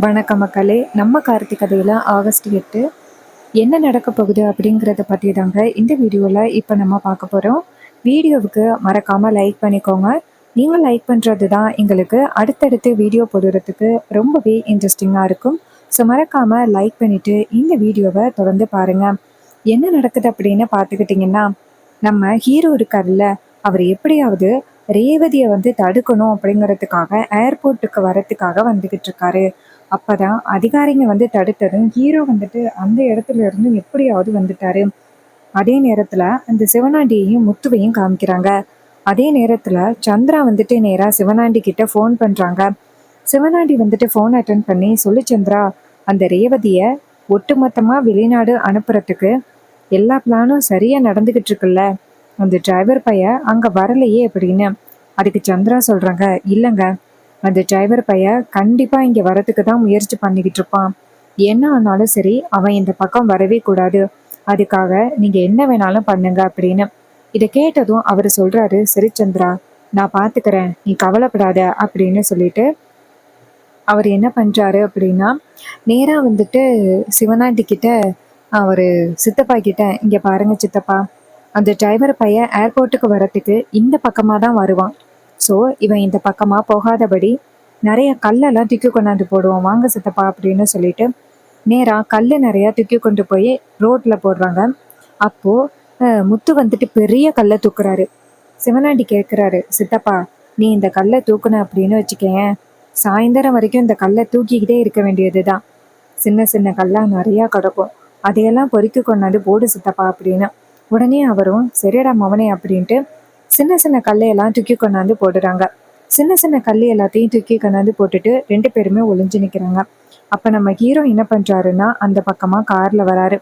வணக்கம் மக்களே. நம்ம கார்த்திக் கதையில் ஆகஸ்ட் 8 என்ன நடக்க போகுது அப்படிங்கிறத பற்றி தாங்க இந்த வீடியோவில் இப்போ நம்ம பார்க்க போகிறோம். வீடியோவுக்கு மறக்காமல் லைக் பண்ணிக்கோங்க. நீங்கள் லைக் பண்ணுறது தான் எங்களுக்கு அடுத்தடுத்து வீடியோ போடுறதுக்கு ரொம்பவே இன்ட்ரெஸ்டிங்காக இருக்கும். ஸோ மறக்காமல் லைக் பண்ணிவிட்டு இந்த வீடியோவை தொடர்ந்து பாருங்கள். என்ன நடக்குது அப்படின்னு பார்த்துக்கிட்டிங்கன்னா, நம்ம ஹீரோ இருக்கார்ல, அவர் எப்படியாவது ரேவதியை தடுக்கணும் அப்படிங்கிறதுக்காக ஏர்போர்ட்டுக்கு வரத்துக்காக வந்துக்கிட்டு இருக்காரு. அப்பதான் அதிகாரிங்க தடுத்ததும் ஹீரோ அந்த இடத்துல இருந்து எப்படியாவது வந்துட்டாரு. அதே நேரத்துல அந்த சிவனாண்டியையும் முத்துவையும் காமிக்கிறாங்க. அதே நேரத்துல சந்திரா நேரா சிவனாண்டி கிட்ட ஃபோன் பண்றாங்க. சிவனாண்டி ஃபோன் அட்டன் பண்ணி, சொல்லு சந்திரா, அந்த ரேவதிய ஒட்டுமொத்தமா வெளிநாடு அனுப்புறதுக்கு எல்லா பிளானும் சரியா நடந்துகிட்டு இருக்குல்ல, அந்த டிரைவர் பைய அங்க வரலையே அப்படின்னு. அதுக்கு சந்திரா சொல்றாங்க, இல்லைங்க, அந்த டிரைவர் பைய கண்டிப்பா இங்க வரதுக்கு தான் முயற்சி பண்ணிக்கிட்டு இருப்பான். என்ன ஆனாலும் சரி, அவன் இந்த பக்கம் வரவே கூடாது. அதுக்காக நீங்க என்ன வேணாலும் பண்ணுங்க அப்படின்னு. இதை கேட்டதும் அவர் சொல்றாரு, சரி சந்திரா, நான் பாத்துக்கிறேன், நீ கவலைப்படாத அப்படின்னு சொல்லிட்டு அவர் என்ன பண்றாரு அப்படின்னா, நேரா சிவனாண்டி கிட்ட, அவர் சித்தப்பா கிட்ட, இங்க பாருங்க சித்தப்பா, அந்த டிரைவர் பையன் ஏர்போர்ட்டுக்கு வரத்துக்கு இந்த பக்கமா தான் வருவான். ஸோ இவன் இந்த பக்கமா போகாதபடி நிறைய கல்லெல்லாம் தூக்கி கொண்டாந்து போடுவான், வாங்க சித்தப்பா அப்படின்னு சொல்லிட்டு நேரா கல் நிறைய தூக்கி கொண்டு போய் ரோட்ல போடுறாங்க. அப்போ முத்து பெரிய கல்லை தூக்குறாரு. சிவனாண்டி கேட்குறாரு, சித்தப்பா, நீ இந்த கல்லை தூக்குன அப்படின்னு வச்சுக்கேன், சாயந்தரம் வரைக்கும் இந்த கல்லை தூக்கிக்கிட்டே இருக்க வேண்டியதுதான். சின்ன சின்ன கல்லா நிறையா கிடக்கும், அதையெல்லாம் பொறுக்கி கொண்டாந்து போடு சித்தப்பா அப்படின்னு. உடனே அவரும் சரிடா மவனே அப்படின்ட்டு சின்ன சின்ன கல்லையெல்லாம் தூக்கி கொண்டாந்து போடுறாங்க. சின்ன சின்ன கல் எல்லாத்தையும் தூக்கி கொண்டாந்து போட்டுட்டு 2 பேருமே ஒளிஞ்சு நிற்கிறாங்க. அப்போ நம்ம ஹீரோ என்ன பண்ணுறாருன்னா, அந்த பக்கமாக காரில் வராரு.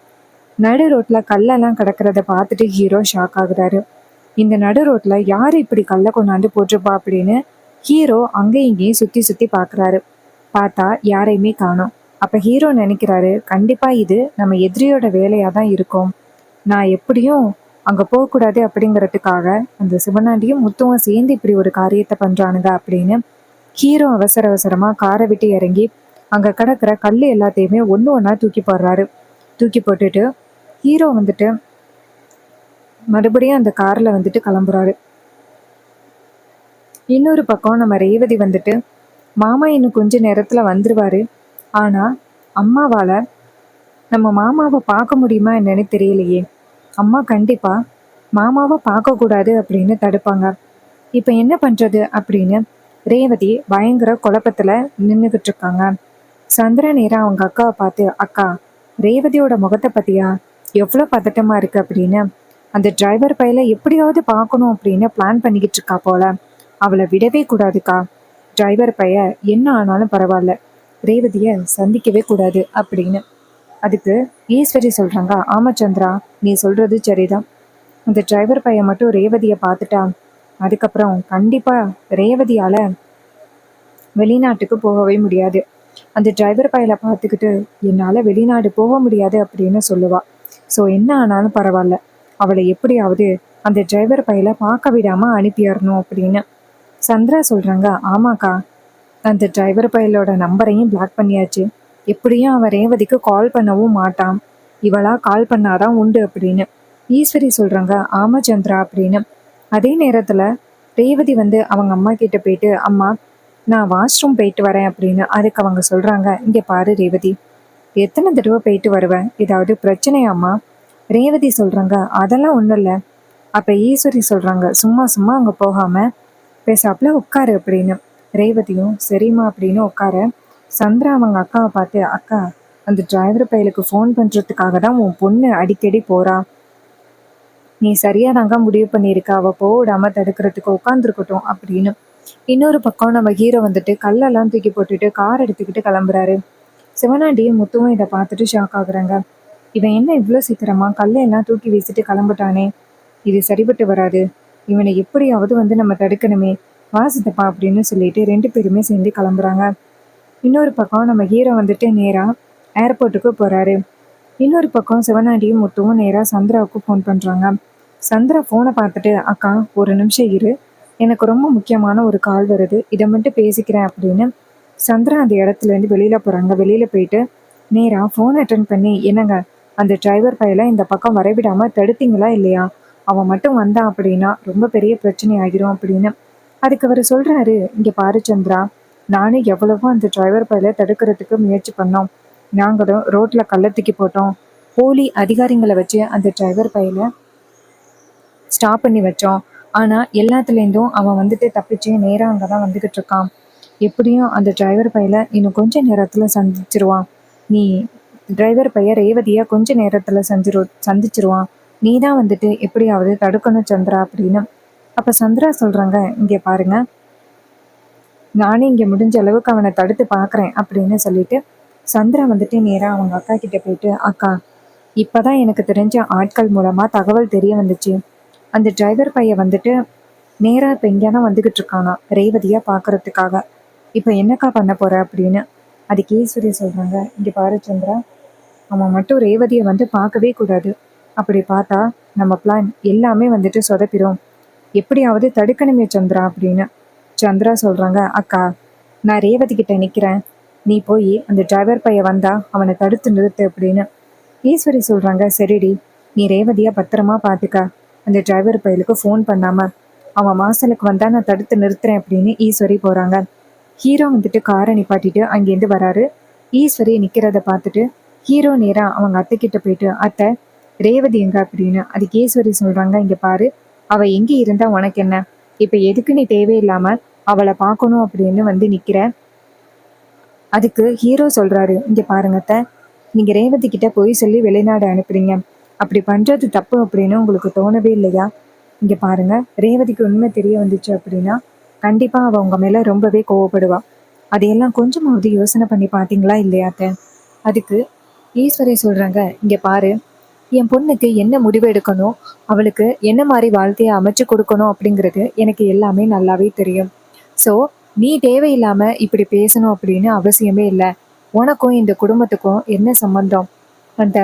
நடு ரோட்டில் கல்லெல்லாம் கிடக்கிறத பார்த்துட்டு ஹீரோ ஷாக் ஆகுறாரு. இந்த நடு ரோட்டில் யார் இப்படி கல்லை கொண்டாந்து போட்டிருப்பா அப்படின்னு ஹீரோ அங்கேயும் இங்கேயும் சுற்றி சுற்றி பார்க்குறாரு. பார்த்தா யாரையுமே காணோம். அப்போ ஹீரோ நினைக்கிறாரு, கண்டிப்பாக இது நம்ம எதிரியோட வேலையாக தான் இருக்கும். நான் எப்படியும் அங்கே போகக்கூடாது அப்படிங்கிறதுக்காக அந்த சிவனாண்டியும் முத்துவும் சேர்ந்து இப்படி ஒரு காரியத்தை பண்ணுறானுங்க அப்படின்னு ஹீரோ அவசர அவசரமாக காரை விட்டு இறங்கி அங்கே கிடக்கிற கல் எல்லாத்தையுமே ஒன்று ஒன்றா தூக்கி போடுறாரு. தூக்கி போட்டுட்டு ஹீரோ மறுபடியும் அந்த காரில் கிளம்புறாரு. இன்னொரு பக்கம் நம்ம ரேவதி மாமா இன்னும் கொஞ்ச நேரத்தில் வந்துருவாரு, ஆனால் அம்மாவால் நம்ம மாமாவை பார்க்க முடியுமா என்னன்னு தெரியலையே, அம்மா கண்டிப்பா மாமாவை பார்க்கக்கூடாது அப்படின்னு தடுப்பாங்க. இப்போ என்ன பண்றது அப்படின்னு ரேவதி பயங்கர குழப்பத்துல நின்றுகிட்டு இருக்காங்க. சந்திர நேரம் அவங்க அக்காவை பார்த்து, அக்கா, ரேவதியோட முகத்தை பத்தியா, எவ்வளோ பதட்டமா இருக்கு அப்படின்னு. அந்த டிரைவர் பையில எப்படியாவது பார்க்கணும் அப்படின்னு பிளான் பண்ணிக்கிட்டு இருக்கா போல. அவளை விடவே கூடாதுக்கா. டிரைவர் பைய என்ன ஆனாலும் பரவாயில்ல, ரேவதியை சந்திக்கவே கூடாது அப்படின்னு. அதுக்கு ஈஸ்வரி சொல்றாங்க, ஆமா சந்திரா, நீ சொல்றது சரிதான். அந்த டிரைவர் பையன் மட்டும் ரேவதியை பார்த்துட்டா, அதுக்கப்புறம் கண்டிப்பா ரேவதியால வெளிநாட்டுக்கு போகவே முடியாது. அந்த டிரைவர் பையலை பார்த்துக்கிட்டு என்னால் வெளிநாடு போக முடியாது அப்படின்னு சொல்லுவா. ஸோ என்ன ஆனாலும் பரவாயில்ல, அவளை எப்படியாவது அந்த டிரைவர் பையலை பார்க்க விடாம அனுப்பிடணும் அப்படின்னு. சந்திரா சொல்றாங்க, ஆமாக்கா, அந்த டிரைவர் பையலோட நம்பரையும் பிளாக் பண்ணியாச்சு. எப்படியும் அவன் ரேவதிக்கு கால் பண்ணவும் மாட்டான், இவளா கால் பண்ணாதான் உண்டு அப்படின்னு. ஈஸ்வரி சொல்றாங்க, ஆமா சந்திரா அப்படின்னு. அதே நேரத்துல ரேவதி அவங்க அம்மா கிட்ட போயிட்டு, அம்மா, நான் வாஷ்ரூம் போயிட்டு வரேன் அப்படின்னு. அதுக்கு அவங்க சொல்றாங்க, இங்க பாரு ரேவதி, எத்தனை தடவை போயிட்டு வருவேன், ஏதாவது பிரச்சனையாம்மா? ரேவதி சொல்றாங்க, அதெல்லாம் ஒன்றும் இல்லை. அப்ப ஈஸ்வரி சொல்றாங்க, சும்மா சும்மா அங்க போகாம பேசாப்புல உட்காரு அப்படின்னு. ரேவதியும் சரிம்மா அப்படின்னு உட்கார, சந்திரா அவங்க அக்காவை பார்த்து, அக்கா, அந்த டிரைவர் பையலுக்கு ஃபோன் பண்றதுக்காக தான் உன் பொண்ணு அடிக்கடி போறா. நீ சரியாதாங்க முடிவு பண்ணியிருக்க, அவ போக விடாம தடுக்கிறதுக்கு உட்காந்துருக்கட்டும் அப்படின்னு. இன்னொரு பக்கம் நம்ம ஹீரோ கல்லெல்லாம் தூக்கி போட்டுட்டு கார் எடுத்துக்கிட்டு கிளம்புறாரு. சிவனாண்டியும் முத்துவும் இதை பார்த்துட்டு ஷாக் ஆகுறாங்க. இவன் என்ன இவ்வளோ சீக்கிரமா கல்லையெல்லாம் தூக்கி வீசிட்டு கிளம்பிட்டானே, இது சரிபட்டு வராது, இவனை எப்படியாவது நம்ம தடுக்கணுமே, வாசித்தப்பா அப்படின்னு சொல்லிட்டு 2 பேருமே சேர்ந்து கிளம்புறாங்க. இன்னொரு பக்கம் நம்ம ஹீரோ நேரா ஏர்போர்ட்டுக்கு போறாரு. இன்னொரு பக்கம் சிவனாண்டியும் முத்துவும் நேரா சந்திராவுக்கு ஃபோன் பண்றாங்க. சந்திரா ஃபோனை பார்த்துட்டு, அக்கா, ஒரு நிமிஷம் இரு, எனக்கு ரொம்ப முக்கியமான ஒரு கால் வருது, இதை மட்டும் பேசிக்கிறேன் அப்படின்னு சந்திரா அந்த இடத்துலேருந்து வெளியில் போகிறாங்க. வெளியில் போயிட்டு நேராக ஃபோன் அட்டன் பண்ணி, என்னங்க அந்த டிரைவர் பையலை இந்த பக்கம் வரவிடாமல் தடுத்தீங்களா இல்லையா? அவன் மட்டும் வந்தான் அப்படின்னா ரொம்ப பெரிய பிரச்சனை ஆகிரும் அப்படின்னு. அதுக்கு அவர் சொல்கிறாரு, இங்கே பாரு சந்திரா, நானும் எவ்வளவோ அந்த டிரைவர் பையலை தடுக்கிறதுக்கு முயற்சி பண்ணோம். நாங்களும் ரோட்டில் கள்ள தூக்கி போட்டோம். போலி அதிகாரிங்களை வச்சு அந்த டிரைவர் பையலை ஸ்டாப் பண்ணி வச்சோம். ஆனால் எல்லாத்துலேருந்தும் அவன் வந்துட்டு தப்பிச்சு நேராக அங்கே தான் வந்துக்கிட்டு இருக்கான். எப்படியும் அந்த டிரைவர் பையலை இன்னும் கொஞ்ச நேரத்தில் சந்திச்சிருவான். நீ டிரைவர் பையன் ரேவதியை கொஞ்ச நேரத்தில் சந்திச்சிருவான். நீ தான் வந்துட்டு எப்படியாவது தடுக்கணும் சந்திரா அப்படின்னு. அப்போ சந்திரா சொல்கிறாங்க, இங்கே பாருங்க, நானே இங்கே முடிஞ்ச அளவுக்கு அவனை தடுத்து பார்க்குறேன் அப்படின்னு சொல்லிட்டு சந்திரா வந்துட்டு நேராக அவங்க அக்கா கிட்ட போயிட்டு, அக்கா இப்போதான் எனக்கு தெரிஞ்ச ஆட்கள் மூலமாக தகவல் தெரிய வந்துச்சு. அந்த டிரைவர் பையன் வந்துட்டு நேராக இப்போ இங்கே தான் வந்துக்கிட்டு இருக்கானா ரேவதியை பார்க்கறதுக்காக. இப்போ என்னக்கா பண்ண போற அப்படின்னு. அதுக்கு ஈஸ்வரி சொல்கிறாங்க, இங்கே பாரு சந்திரா, அவன் மட்டும் ரேவதியை வந்து பார்க்கவே கூடாது. அப்படி பார்த்தா நம்ம பிளான் எல்லாமே வந்துட்டு சொதப்பிடும். எப்படியாவது தடுக்கணுமே சந்திரா அப்படின்னு. சந்திரா சொல்கிறாங்க, அக்கா நான் ரேவதி கிட்ட நிற்கிறேன், நீ போய் அந்த டிரைவர் பையன் வந்தா அவனை தடுத்து நிறுத்து அப்படின்னு. ஈஸ்வரி சொல்கிறாங்க, சரிடி, நீ ரேவதியை பத்திரமா பார்த்துக்க. அந்த டிரைவர் பையலுக்கு ஃபோன் பண்ணாம அவன் வாசலுக்கு வந்தா நான் தடுத்து நிறுத்துறேன் அப்படின்னு ஈஸ்வரி போகிறாங்க. ஹீரோ வந்துட்டு காரை நிப்பாட்டிட்டு அங்கேருந்து வராரு. ஈஸ்வரி நிற்கிறத பார்த்துட்டு ஹீரோ நேராக அவங்க அத்தை கிட்ட போயிட்டு, அத்தை ரேவதி எங்க அப்படின்னு. அதுக்கு ஈஸ்வரி சொல்கிறாங்க, இங்கே பாரு, அவள் எங்கே இருந்தா உனக்கு என்ன? இப்போ எதுக்கு நீ தேவையில்லாமல் அவளை பார்க்கணும் அப்படின்னு வந்து நிற்கிற? அதுக்கு ஹீரோ சொல்கிறாரு, இங்கே பாருங்க அத்தை, நீங்கள் ரேவதி கிட்ட போய் சொல்லி வெளிநாடு அனுப்புறீங்க. அப்படி பண்ணுறது தப்பு அப்படின்னு உங்களுக்கு தோணவே இல்லையா? இங்கே பாருங்க, ரேவதிக்கு உண்மை தெரிய வந்துச்சு அப்படின்னா கண்டிப்பாக அவள் உங்கள் மேலே ரொம்பவே கோவப்படுவா. அதையெல்லாம் கொஞ்சமாவது யோசனை பண்ணி பார்த்தீங்களா இல்லையாத்த? அதுக்கு ஈஸ்வரி சொல்கிறாங்க, இங்கே பாரு, என் பொண்ணுக்கு என்ன முடிவு எடுக்கணும், அவளுக்கு என்ன மாதிரி வாழ்க்கையை அமைச்சு கொடுக்கணும் அப்படிங்கிறது எனக்கு எல்லாமே நல்லாவே தெரியும். ஸோ நீ தேவையில்லாமல் இப்படி பேசணும் அப்படின்னு அவசியமே இல்லை. உனக்கும் இந்த குடும்பத்துக்கும் என்ன சம்பந்தம்? அந்த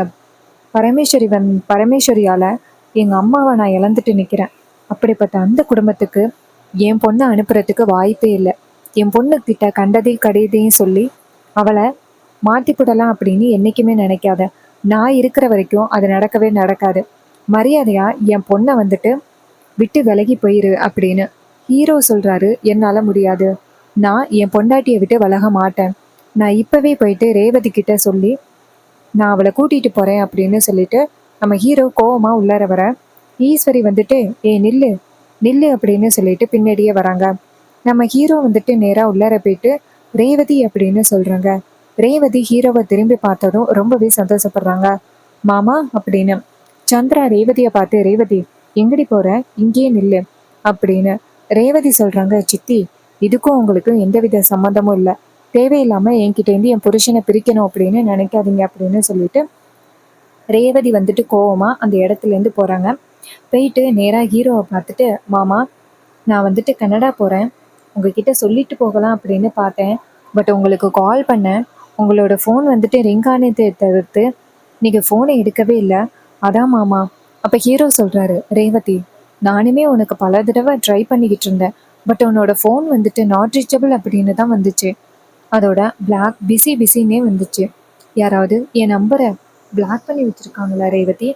பரமேஸ்வரியால் எங்கள் அம்மாவை நான் இழந்துட்டு நிற்கிறேன். அப்படிப்பட்ட அந்த குடும்பத்துக்கு என் பொண்ணை அனுப்புறதுக்கு வாய்ப்பே இல்லை. என் பொண்ணுக்கிட்ட கண்டதையும் கடையதையும் சொல்லி அவளை மாற்றிப்படலாம் அப்படின்னு என்றைக்குமே நினைக்காத. நான் இருக்கிற வரைக்கும் அது நடக்கவே நடக்காது. மரியாதையாக என் பொண்ணை வந்துட்டு விட்டு விலகி போயிரு அப்படின்னு. ஹீரோ சொல்கிறாரு, என்னால் முடியாது, நான் என் பொண்டாட்டியை விட்டு விலக மாட்டேன். நான் இப்போவே போயிட்டு ரேவதி கிட்ட சொல்லி நான் அவளை கூட்டிகிட்டு போகிறேன் அப்படின்னு சொல்லிட்டு நம்ம ஹீரோ கோவமாக உள்ளார வர, ஈஸ்வரி வந்துட்டு நில்லு நில்லு அப்படின்னு சொல்லிட்டு பின்னாடியே வராங்க. நம்ம ஹீரோ வந்துட்டு நேராக உள்ளார போயிட்டு ரேவதி அப்படின்னு சொல்கிறாங்க. ரேவதி ஹீரோவை திரும்பி பார்த்ததும் ரொம்பவே சந்தோஷப்படுறாங்க. மாமா அப்படின்னு. சந்திரா ரேவதியை பார்த்து, ரேவதி எங்கடி போகிற, இங்கேயே நில்லு அப்படின்னு. ரேவதி சொல்கிறாங்க, சித்தி இதுக்கும் உங்களுக்கும் எந்தவித சம்மந்தமும் இல்லை, தேவையில்லாமல் என்கிட்டேருந்து என் புருஷனை பிரிக்கணும் அப்படின்னு நினைக்காதீங்க அப்படின்னு சொல்லிட்டு ரேவதி வந்துட்டு கோவமாக அந்த இடத்துலேருந்து போகிறாங்க. போயிட்டு நேராக ஹீரோவை பார்த்துட்டு, மாமா நான் வந்துட்டு கனடா போகிறேன், உங்ககிட்ட சொல்லிட்டு போகலாம் அப்படின்னு பார்த்தேன். பட் உங்களுக்கு கால் பண்ணேன், உங்களோட ஃபோன் வந்துட்டு ரிங் ஆனதை தவிர்த்து நீங்கள் ஃபோனை எடுக்கவே இல்லை, அதான் மாமா. அப்போ ஹீரோ சொல்கிறாரு, ரேவதி நானுமே உனக்கு பல தடவை ட்ரை பண்ணிக்கிட்டு இருந்தேன், பட் உன்னோட ஃபோன் வந்துட்டு நாட் ரீச்சபிள் அப்படின்னு தான் வந்துச்சு. அதோட பிளாக் பிஸின்னே வந்துச்சு. யாராவது என் நம்பரை பிளாக் பண்ணி வச்சுருக்காங்களா ரேவதி?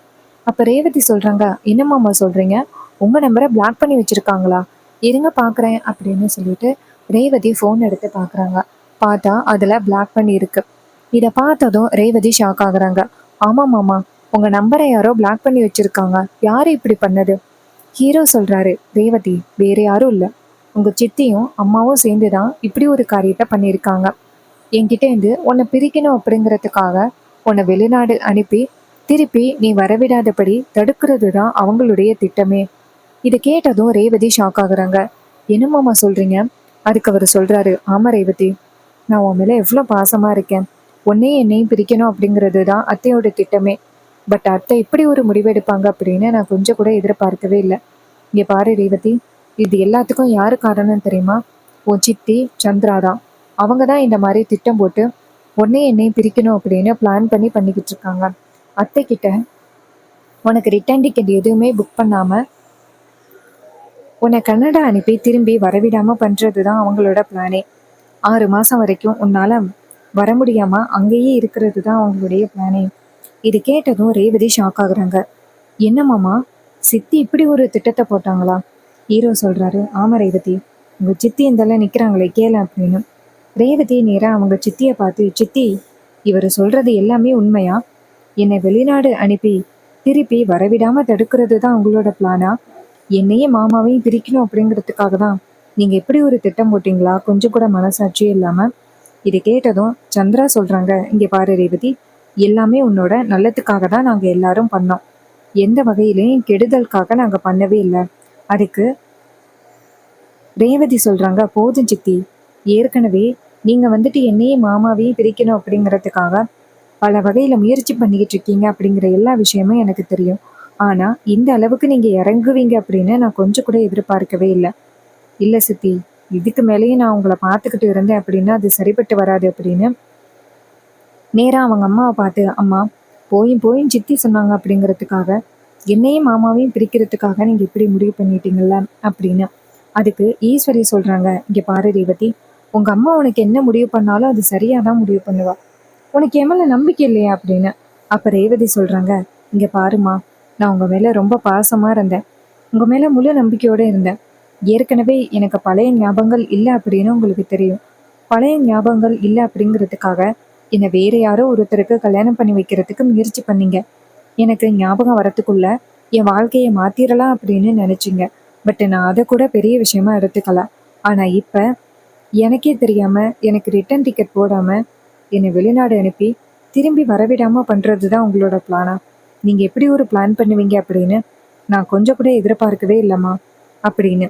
அப்போ ரேவதி சொல்கிறாங்க, என்ன மாமா சொல்கிறீங்க, உங்கள் நம்பரை பிளாக் பண்ணி வச்சுருக்காங்களா? இருங்க பார்க்குறேன் அப்படின்னு சொல்லிட்டு ரேவதி ஃபோன் எடுத்து பார்க்குறாங்க. பார்த்தா அதில் பிளாக் பண்ணி இருக்கு. இதை பார்த்ததும் ரேவதி ஷாக் ஆகுறாங்க. ஆமாம் மாமா, உங்கள் நம்பரை யாரோ பிளாக் பண்ணி வச்சுருக்காங்க, யார் இப்படி பண்ணது? ஹீரோ சொல்கிறாரு, ரேவதி வேறு யாரும் இல்லை, உங்கள் சித்தியும் அம்மாவும் சேர்ந்து தான் இப்படி ஒரு காரியத்தை பண்ணியிருக்காங்க. என்கிட்டேருந்து உன்னை பிரிக்கணும் அப்படிங்கிறதுக்காக உன்னை வெளிநாடு அனுப்பி திருப்பி நீ வரவிடாதபடி தடுக்கிறது தான் அவங்களுடைய திட்டமே. இதை கேட்டதும் ரேவதி ஷாக் ஆகுறாங்க. என்ன மாமா சொல்கிறீங்க? அதுக்கு அவர் சொல்கிறாரு, ஆமாம் ரேவதி, நான் உன் மேலே எவ்வளோ பாசமாக இருக்கேன், உன்னையும் என்னையும் பிரிக்கணும் அப்படிங்கிறது தான் அத்தையோட திட்டமே. பட் அத்தை இப்படி ஒரு முடிவெடுப்பாங்க அப்படின்னு நான் கொஞ்சம் கூட எதிர்பார்க்கவே இல்லை. இங்கே பாரு ரேவதி, இது எல்லாத்துக்கும் யாரு காரணம் தெரியுமா? உன் சித்தி சந்திரா தான். அவங்க தான் இந்த மாதிரி திட்டம் போட்டு உன்னையும் என்னையும் பிரிக்கணும் அப்படின்னு பிளான் பண்ணி பண்ணிக்கிட்டு இருக்காங்க. அத்தை கிட்ட உனக்கு ரிட்டர்ன் டிக்கெட் எதுவுமே புக் பண்ணாமல் உன்னை கனடா அனுப்பி திரும்பி வரவிடாமல் பண்ணுறது தான் அவங்களோட பிளானே. 6 மாதம் வரைக்கும் உன்னால் வர முடியாமல் அங்கேயே இருக்கிறது தான் அவங்களுடைய பிளானே. இது கேட்டதும் ரேவதி ஷாக் ஆகுறாங்க. என்ன மாமா, சித்தி இப்படி ஒரு திட்டத்தை போட்டாங்களா? ஹீரோ சொல்கிறாரு, ஆமாம் ரேவதி, உங்கள் சித்தி இந்தெல்லாம் நிற்கிறாங்களே கேளு அப்படின்னு. ரேவதி நேராக அவங்க சித்தியை பார்த்து, சித்தி இவர் சொல்கிறது எல்லாமே உண்மையா? என்னை வெளிநாடு அனுப்பி திருப்பி வரவிடாமல் தடுக்கிறது தான் உங்களோட பிளானா? என்னையே மாமாவையும் பிரிக்கணும் அப்படிங்கிறதுக்காக தான் நீங்கள் எப்படி ஒரு திட்டம் போட்டிங்களா? கொஞ்சம் கூட மனசாட்சியே இல்லாமல். இது கேட்டதும் சந்திரா சொல்கிறாங்க, இங்கே பாரு ரேவதி, எல்லாமே உன்னோட நல்லதுக்காக தான் நாங்கள் எல்லாரும் பண்ணோம். எந்த வகையிலையும் கெடுதலுக்காக நாங்கள் பண்ணவே இல்லை. அதுக்கு ரேவதி சொல்கிறாங்க, போதும் சித்தி, ஏற்கனவே நீங்கள் வந்துட்டு என்னையும் மாமாவையும் பிரிக்கணும் அப்படிங்கிறதுக்காக பல வகையில் முயற்சி பண்ணிக்கிட்டு இருக்கீங்க அப்படிங்கிற எல்லா விஷயமும் எனக்கு தெரியும். ஆனால் இந்த அளவுக்கு நீங்கள் இறங்குவீங்க அப்படின்னு நான் கொஞ்சம் கூட எதிர்பார்க்கவே இல்லை. இல்லை சித்தி, இதுக்கு மேலேயும் நான் உங்களை பார்த்துக்கிட்டு இருந்தேன் அப்படின்னா அது சரிப்பட்டு வராது அப்படின்னு நேராக அவங்க அம்மாவை பார்த்து, அம்மா போயும் போயும் சித்தி சொன்னாங்க அப்படிங்கிறதுக்காக என்னையும் மாமாவையும் பிரிக்கிறதுக்காக நீங்கள் இப்படி முடிவு பண்ணிட்டீங்கல்ல அப்படின்னு. அதுக்கு ஈஸ்வரி சொல்கிறாங்க, இங்கே பாரு ரேவதி, உங்கள் அம்மா உனக்கு என்ன முடிவு பண்ணாலும் அது சரியாக தான் முடிவு பண்ணுவா. உனக்கு என் மேலே நம்பிக்கை இல்லையா அப்படின்னு. அப்போ ரேவதி சொல்கிறாங்க, இங்கே பாருமா, நான் உங்கள் மேலே ரொம்ப பாசமாக இருந்தேன், உங்கள் மேலே முழு நம்பிக்கையோடு இருந்தேன். ஏற்கனவே எனக்கு பழைய ஞாபகங்கள் இல்லை அப்படின்னு உங்களுக்கு தெரியும். பழைய ஞாபகங்கள் இல்லை அப்படிங்கிறதுக்காக என்னை வேற யாரோ ஒருத்தருக்கு கல்யாணம் பண்ணி வைக்கிறதுக்கு முயற்சி பண்ணீங்க. எனக்கு ஞாபகம் வரத்துக்குள்ள என் வாழ்க்கையை மாத்திரலாம் அப்படின்னு நினைச்சிங்க. பட் நான் அதை கூட பெரிய விஷயமா எடுத்துக்கல. ஆனால் இப்போ எனக்கே தெரியாமல் எனக்கு ரிட்டர்ன் டிக்கெட் போடாமல் என்னை வெளிநாடு அனுப்பி திரும்பி வரவிடாமல் பண்ணுறது தான் உங்களோட பிளானா? நீங்கள் எப்படி ஒரு பிளான் பண்ணுவீங்க அப்படின்னு நான் கொஞ்சம் கூட எதிர்பார்க்கவே இல்லைம்மா அப்படின்னு.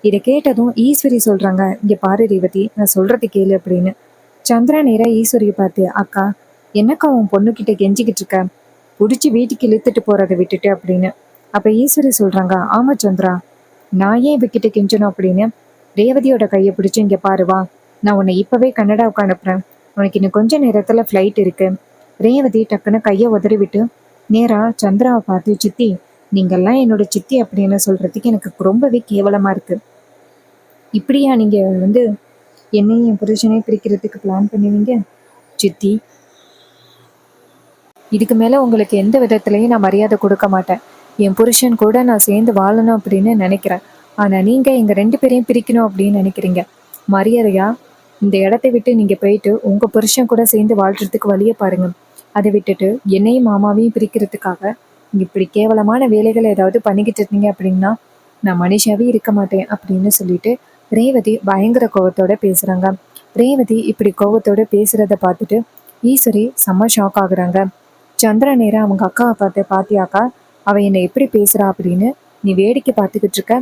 இதை கேட்டதும் ஈஸ்வரி சொல்கிறாங்க, இங்கே பாரு ரேவதி, நான் சொல்கிறது கேளு அப்படின்னு. சந்திரா நேராக ஈஸ்வரியை பார்த்து, அக்கா என்னக்கா உன் பொண்ணுக்கிட்ட கெஞ்சிக்கிட்டு இருக்க, பிடிச்சி வீட்டுக்கு இழுத்துட்டு போகிறத விட்டுட்டு அப்படின்னு. அப்போ ஈஸ்வரி சொல்கிறாங்க, ஆமாம் சந்திரா, நான் ஏன் இவகிட்ட கெஞ்சணும் அப்படின்னு. ரேவதியோட கையை பிடிச்சி, இங்கே பாருவா, நான் உன்னை இப்போவே கன்னடாவுக்கு அனுப்புகிறேன், உனக்கு இன்னும் கொஞ்ச நேரத்தில் ஃப்ளைட் இருக்கு. ரேவதி டக்குன்னு கையை உதறி விட்டு நேராக சந்திராவை பார்த்து, சித்தி நீங்கள்லாம் என்னோட சித்தி அப்படின்னு சொல்கிறதுக்கு எனக்கு ரொம்பவே கேவலமாக இருக்குது. இப்படியா நீங்கள் என்னையும் என் புருஷனையும் பிரிக்கிறதுக்கு பிளான் பண்ணுவீங்க? சித்தி, இதுக்கு மேலே உங்களுக்கு எந்த விதத்துலையும் நான் மரியாதை கொடுக்க மாட்டேன். என் புருஷன் கூட நான் சேர்ந்து வாழணும் அப்படின்னு நினைக்கிறேன். ஆனால் நீங்கள் எங்கள் 2 பேரையும் பிரிக்கணும் அப்படின்னு நினைக்கிறீங்க. மரியாதையா இந்த இடத்த விட்டு நீங்கள் போயிட்டு உங்கள் புருஷன் கூட சேர்ந்து வாழ்கிறதுக்கு வழியை பாருங்க. அதை விட்டுட்டு என்னையும் மாமாவையும் பிரிக்கிறதுக்காக இப்படி கேவலமான வேலைகளை ஏதாவது பண்ணிக்கிட்டு இருந்தீங்க அப்படின்னா நான் மனுஷாவே இருக்க மாட்டேன் அப்படின்னு சொல்லிட்டு ரேவதி பயங்கர கோவத்தோட பேசுகிறாங்க. ரேவதி இப்படி கோவத்தோட பேசுகிறத பார்த்துட்டு ஈஸ்வரி செம்ம ஷாக் ஆகுறாங்க. சந்திர நேரம் அவங்க அக்காவை பார்த்து, பாத்தியாக்கா அவள் என்னை எப்படி பேசுகிறா அப்படின்னு நீ வேடிக்கை பார்த்துக்கிட்டு இருக்க.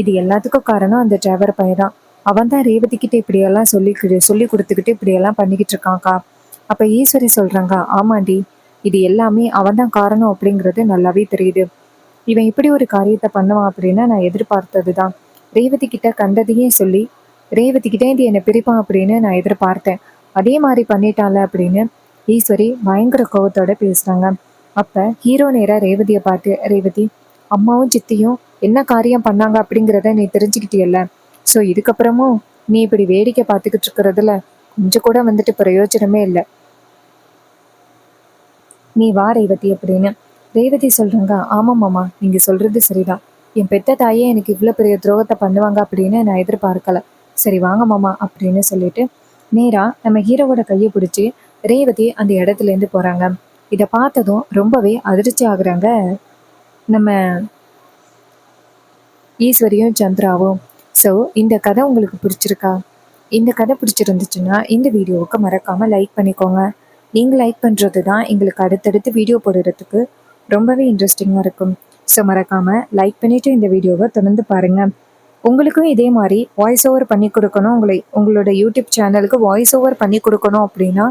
இது எல்லாத்துக்கும் காரணம் அந்த டிரைவர் பையன் தான். அவன் தான் ரேவதிக்கிட்ட இப்படியெல்லாம் சொல்லி கொடுத்துக்கிட்டு இப்படியெல்லாம் பண்ணிக்கிட்டு இருக்கான்க்கா. அப்போ ஈஸ்வரி சொல்கிறாங்க, ஆமாண்டி, இது எல்லாமே அவன் தான் காரணம் அப்படிங்கிறது நல்லாவே தெரியுது. இவன் இப்படி ஒரு காரியத்தை பண்ணுவான் அப்படின்னு நான் எதிர்பார்த்தது தான். ரேவதி கிட்ட கண்டதையே சொல்லி ரேவதி கிட்டே இது என்னை பிரிப்பான் அப்படின்னு நான் எதிர்பார்த்தேன். அதே மாதிரி பண்ணிட்டால அப்படின்னு ஈஸ்வரி பயங்கர கோவத்தோட பேசுகிறாங்க. அப்போ ஹீரோ நேராக ரேவதியை பார்த்து, ரேவதி, அம்மாவும் சித்தியும் என்ன காரியம் பண்ணாங்க அப்படிங்கிறத நீ தெரிஞ்சுக்கிட்டியல்ல. ஸோ இதுக்கப்புறமும் நீ இப்படி வேடிக்கை பார்த்துக்கிட்டு இருக்கிறதுல கொஞ்சம் கூட பிரயோஜனமே இல்லை. நீ வா ரேவதி அப்படின்னு. ரேவதி சொல்கிறாங்க, ஆமாம் மாமா, நீங்கள் சொல்கிறது சரிதான். என் பெத்த தாயே எனக்கு இவ்வளோ பெரிய துரோகத்தை பண்ணுவாங்க அப்படின்னு நான் எதிர்பார்க்கல. சரி வாங்க மாமா அப்படின்னு சொல்லிட்டு நேராக நம்ம ஹீரோவோட கையை பிடிச்சி ரேவதி அந்த இடத்துலேருந்து போகிறாங்க. இதை பார்த்ததும் ரொம்பவே அதிர்ச்சி ஆகுறாங்க நம்ம ஈஸ்வரியும் சந்திராவும். ஸோ இந்த கதை உங்களுக்கு பிடிச்சிருக்கா? இந்த கதை பிடிச்சிருந்துச்சுன்னா இந்த வீடியோவுக்கு மறக்காமல் லைக் பண்ணிக்கோங்க. நீங்கள் லைக் பண்ணுறது தான் எங்களுக்கு அடுத்தடுத்து வீடியோ போடுறதுக்கு ரொம்பவே இன்ட்ரெஸ்டிங்காக இருக்கும். ஸோ மறக்காமல் லைக் பண்ணிவிட்டு இந்த வீடியோவை தொடர்ந்து பாருங்கள். உங்களுக்கும் இதே மாதிரி வாய்ஸ் ஓவர் பண்ணி கொடுக்கணும், உங்களோட யூடியூப் சேனலுக்கு வாய்ஸ் ஓவர் பண்ணி கொடுக்கணும் அப்படின்னா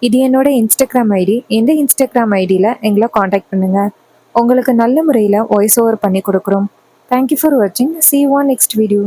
இது என்னோட இன்ஸ்டாகிராம் ஐடி. எந்த இன்ஸ்டாகிராம் ஐடியில் எங்களை காண்டாக்ட் பண்ணுங்கள். உங்களுக்கு நல்ல முறையில் வாய்ஸ் ஓவர் பண்ணி கொடுக்குறோம். தேங்க்யூ ஃபார் வாட்சிங். See you on next video.